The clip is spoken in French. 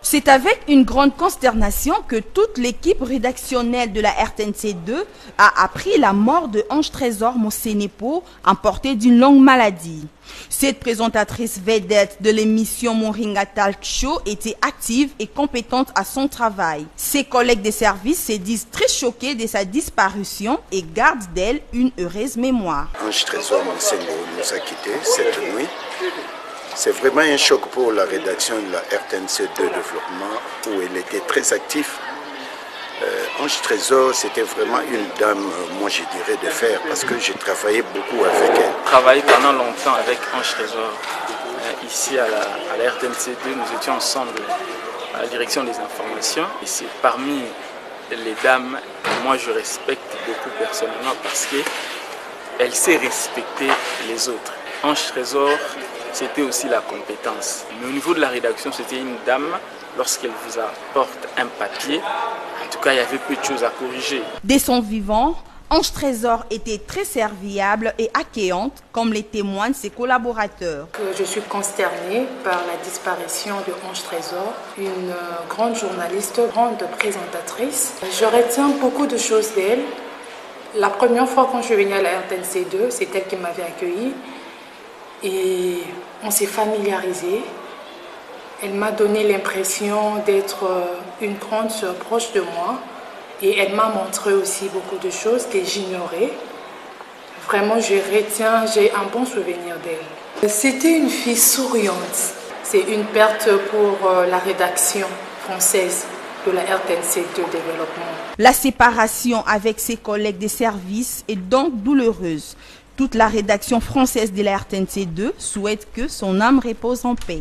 C'est avec une grande consternation que toute l'équipe rédactionnelle de la RTNC2 a appris la mort de Ange Trésor Mosenepo, emportée d'une longue maladie. Cette présentatrice vedette de l'émission Moringa Talk Show était active et compétente à son travail. Ses collègues des services se disent très choqués de sa disparition et gardent d'elle une heureuse mémoire. Ange Trésor Mosenepo nous a quittés cette nuit. C'est vraiment un choc pour la rédaction de la RTNC2 Développement où elle était très active. Ange Trésor, c'était vraiment une dame, moi je dirais, de fer parce que j'ai travaillé beaucoup avec elle. Travaillé pendant longtemps avec Ange Trésor. Ici à la RTNC2, nous étions ensemble à la direction des informations. Et c'est parmi les dames que moi je respecte beaucoup personnellement parce qu'elle sait respecter les autres. Ange Trésor, c'était aussi la compétence. Mais au niveau de la rédaction, c'était une dame, lorsqu'elle vous apporte un papier, en tout cas, il y avait peu de choses à corriger. Dès son vivant, Ange Trésor était très serviable et accueillante, comme les témoignent ses collaborateurs. Je suis consternée par la disparition de Ange Trésor, une grande journaliste, grande présentatrice. Je retiens beaucoup de choses d'elle. La première fois quand je suis venue à la RTNC2, c'est elle qui m'avait accueillie. Et on s'est familiarisé. Elle m'a donné l'impression d'être une grande sœur proche de moi. Et elle m'a montré aussi beaucoup de choses que j'ignorais. Vraiment, j'ai un bon souvenir d'elle. C'était une fille souriante. C'est une perte pour la rédaction française de la RTNC2 Développement. La séparation avec ses collègues des services est donc douloureuse. Toute la rédaction française de la RTNC2 souhaite que son âme repose en paix.